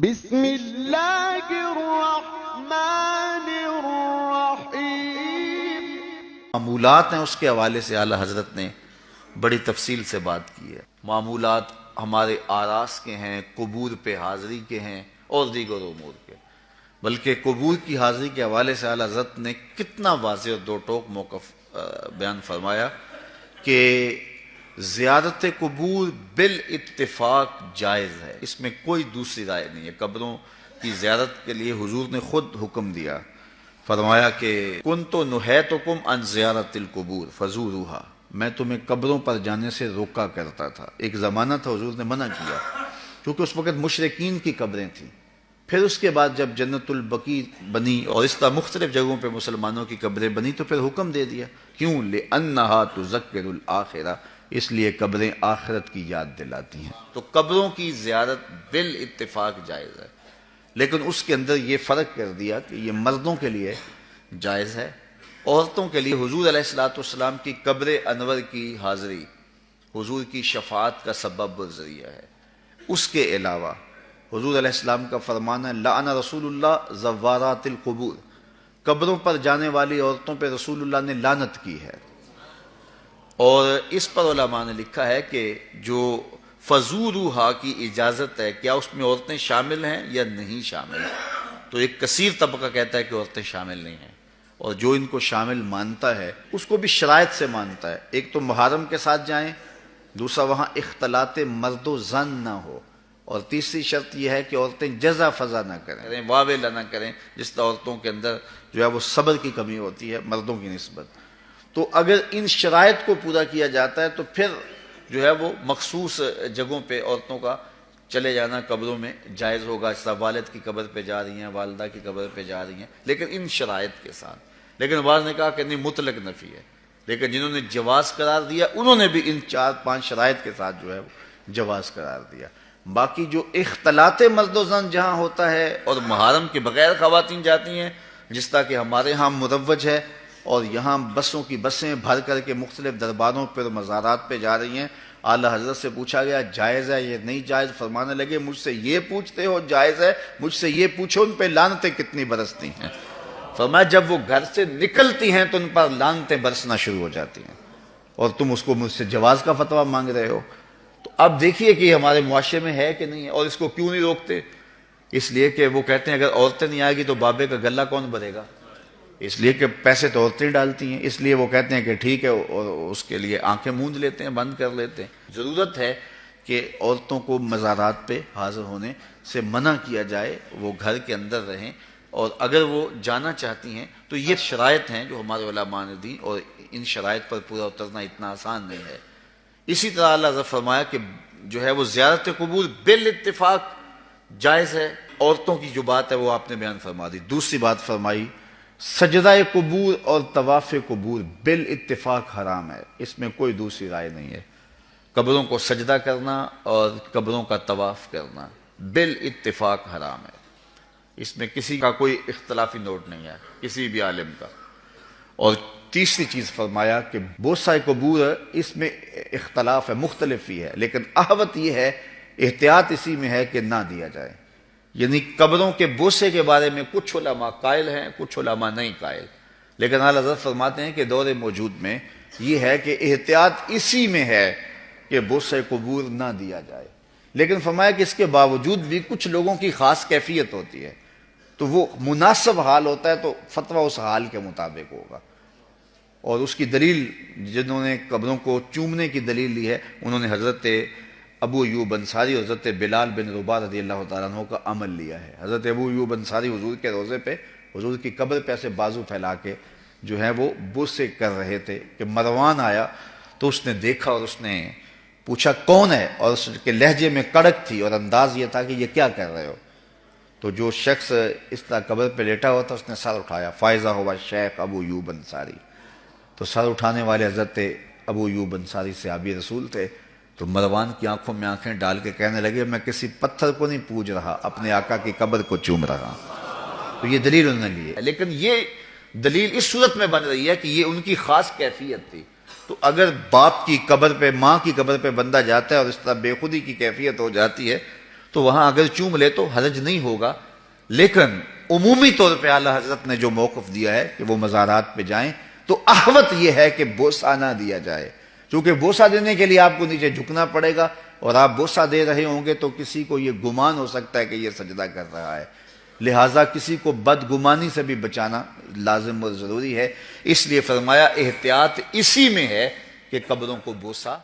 بسم اللہ الرحمن الرحیم۔ معمولات ہیں، اس کے حوالے سے اعلیٰ حضرت نے بڑی تفصیل سے بات کی ہے۔ معمولات ہمارے آراس کے ہیں، قبور پہ حاضری کے ہیں اور دیگر امور کے، بلکہ قبور کی حاضری کے حوالے سے اعلیٰ حضرت نے کتنا واضح اور دو ٹوک موقف بیان فرمایا کہ زیارت قبور بالاتفاق جائز ہے، اس میں کوئی دوسری رائے نہیں ہے۔ قبروں کی زیارت کے لیے حضور نے خود حکم دیا، فرمایا کہ کنت نہیتکم عن زیارت القبور فزوروها، میں تمہیں قبروں پر جانے سے روکا کرتا تھا۔ ایک زمانہ تھا حضور نے منع کیا، کیونکہ اس وقت مشرکین کی قبریں تھیں۔ پھر اس کے بعد جب جنت البقیع بنی اور اس طرح مختلف جگہوں پہ مسلمانوں کی قبریں بنی تو پھر حکم دے دیا، کیوں؟ لأنہا تذکر الآخرہ، اس لیے قبریں آخرت کی یاد دلاتی ہیں۔ تو قبروں کی زیارت بالاتفاق جائز ہے، لیکن اس کے اندر یہ فرق کر دیا کہ یہ مردوں کے لیے جائز ہے، عورتوں کے لیے حضور علیہ السلام کی قبر انور کی حاضری حضور کی شفاعت کا سبب و ذریعہ ہے۔ اس کے علاوہ حضور علیہ السلام کا فرمان ہے لعن رسول اللہ زوارات القبور، قبروں پر جانے والی عورتوں پہ رسول اللہ نے لعنت کی ہے۔ اور اس پر علماء نے لکھا ہے کہ جو فزوروہا کی اجازت ہے، کیا اس میں عورتیں شامل ہیں یا نہیں شامل؟ تو ایک کثیر طبقہ کہتا ہے کہ عورتیں شامل نہیں ہیں، اور جو ان کو شامل مانتا ہے اس کو بھی شرائط سے مانتا ہے۔ ایک تو محرم کے ساتھ جائیں، دوسرا وہاں اختلاط مرد و زن نہ ہو، اور تیسری شرط یہ ہے کہ عورتیں جزا فضا نہ کریں، واویلا نہ کریں، جس طرح عورتوں کے اندر جو ہے وہ صبر کی کمی ہوتی ہے مردوں کی نسبت۔ تو اگر ان شرائط کو پورا کیا جاتا ہے تو پھر جو ہے وہ مخصوص جگہوں پہ عورتوں کا چلے جانا قبروں میں جائز ہوگا، اس طرح والد کی قبر پہ جا رہی ہیں، والدہ کی قبر پہ جا رہی ہیں، لیکن ان شرائط کے ساتھ۔ لیکن بعض نے کہا کہ نہیں، مطلق نفی ہے، لیکن جنہوں نے جواز قرار دیا انہوں نے بھی ان 4-5 شرائط کے ساتھ جو ہے وہ جواز قرار دیا۔ باقی جو اختلاط مرد و زن جہاں ہوتا ہے اور محرم کے بغیر خواتین جاتی ہیں، جس طرح کہ ہمارے ہاں مروج ہے، اور یہاں بسوں کی بسیں بھر کر کے مختلف درباروں پر مزارات پہ جا رہی ہیں، اعلیٰ حضرت سے پوچھا گیا جائز ہے یہ نہیں جائز؟ فرمانے لگے مجھ سے یہ پوچھتے ہو جائز ہے، مجھ سے یہ پوچھو ان پہ لعنتیں کتنی برستی ہیں۔ فرمایا جب وہ گھر سے نکلتی ہیں تو ان پر لعنتیں برسنا شروع ہو جاتی ہیں، اور تم اس کو مجھ سے جواز کا فتویٰ مانگ رہے ہو۔ تو اب دیکھیے کہ یہ ہمارے معاشرے میں ہے کہ نہیں ہے، اور اس کو کیوں نہیں روکتے؟ اس لیے کہ وہ کہتے ہیں اگر عورتیں نہیں آئے گی تو بابے کا گلہ کون بھرے گا؟ اس لیے کہ پیسے تو عورتیں ڈالتی ہیں، اس لیے وہ کہتے ہیں کہ ٹھیک ہے، اور اس کے لیے آنکھیں موند لیتے ہیں، بند کر لیتے ہیں۔ ضرورت ہے کہ عورتوں کو مزارات پہ حاضر ہونے سے منع کیا جائے، وہ گھر کے اندر رہیں، اور اگر وہ جانا چاہتی ہیں تو یہ شرائط ہیں جو ہمارے علماء نے دی، اور ان شرائط پر پورا اترنا اتنا آسان نہیں ہے۔ اسی طرح اللہ نے فرمایا کہ جو ہے وہ زیارت قبور بالاتفاق جائز ہے۔ عورتوں کی جو بات ہے وہ آپ نے بیان فرما دی۔ دوسری بات فرمائی سجدہ قبور اور طواف قبور بالاتفاق حرام ہے، اس میں کوئی دوسری رائے نہیں ہے۔ قبروں کو سجدہ کرنا اور قبروں کا طواف کرنا بالاتفاق حرام ہے، اس میں کسی کا کوئی اختلافی نوٹ نہیں ہے، کسی بھی عالم کا۔ اور تیسری چیز فرمایا کہ بوسہ قبور اس میں اختلاف ہے، مختلف ہی ہے، لیکن احوط یہ ہے، احتیاط اسی میں ہے کہ نہ دیا جائے۔ یعنی قبروں کے بوسے کے بارے میں کچھ علماء قائل ہیں، کچھ علماء نہیں قائل، لیکن اعلیٰ حضرت فرماتے ہیں کہ دور موجود میں یہ ہے کہ احتیاط اسی میں ہے کہ بوسے قبور نہ دیا جائے، لیکن فرمایا کہ اس کے باوجود بھی کچھ لوگوں کی خاص کیفیت ہوتی ہے، تو وہ مناسب حال ہوتا ہے تو فتویٰ اس حال کے مطابق ہوگا۔ اور اس کی دلیل جنہوں نے قبروں کو چومنے کی دلیل لی ہے، انہوں نے حضرت ابو ایوب انصاری اور حضرت بلال بن رباح رضی اللہ تعالیٰ عنہ کا عمل لیا ہے۔ حضرت ابو ایوب انصاری حضور کے روضے پہ، حضور کی قبر پہ ایسے بازو پھیلا کے جو ہے وہ بوسے کر رہے تھے کہ مروان آیا تو اس نے دیکھا اور اس نے پوچھا کون ہے، اور اس کے لہجے میں کڑک تھی اور انداز یہ تھا کہ یہ کیا کر رہے ہو؟ تو جو شخص اس طرح قبر پہ لیٹا ہوا تھا اس نے سر اٹھایا، فائزہ ہوا شیخ ابو ایوب انصاری۔ تو سر اٹھانے والے حضرت ابو ایوب انصاری صحابی رسول تھے، تو مروان کی آنکھوں میں آنکھیں ڈال کے کہنے لگے میں کسی پتھر کو نہیں پوج رہا، اپنے آقا کی قبر کو چوم رہا۔ تو یہ دلیل انہوں نے لی ہے، لیکن یہ دلیل اس صورت میں بن رہی ہے کہ یہ ان کی خاص کیفیت تھی۔ تو اگر باپ کی قبر پہ، ماں کی قبر پہ بندہ جاتا ہے اور اس طرح بے خودی کی کیفیت ہو جاتی ہے تو تو وہاں اگر چوم لے تو حرج نہیں ہوگا، لیکن عمومی طور پہ اعلی حضرت نے جو موقف دیا ہے کہ وہ مزارات پہ جائیں تو احوط یہ ہے کہ بوسہ نہ دیا جائے، چونکہ بوسہ دینے کے لیے آپ کو نیچے جھکنا پڑے گا، اور آپ بوسہ دے رہے ہوں گے تو کسی کو یہ گمان ہو سکتا ہے کہ یہ سجدہ کر رہا ہے، لہٰذا کسی کو بدگمانی سے بھی بچانا لازم اور ضروری ہے۔ اس لیے فرمایا احتیاط اسی میں ہے کہ قبروں کو بوسہ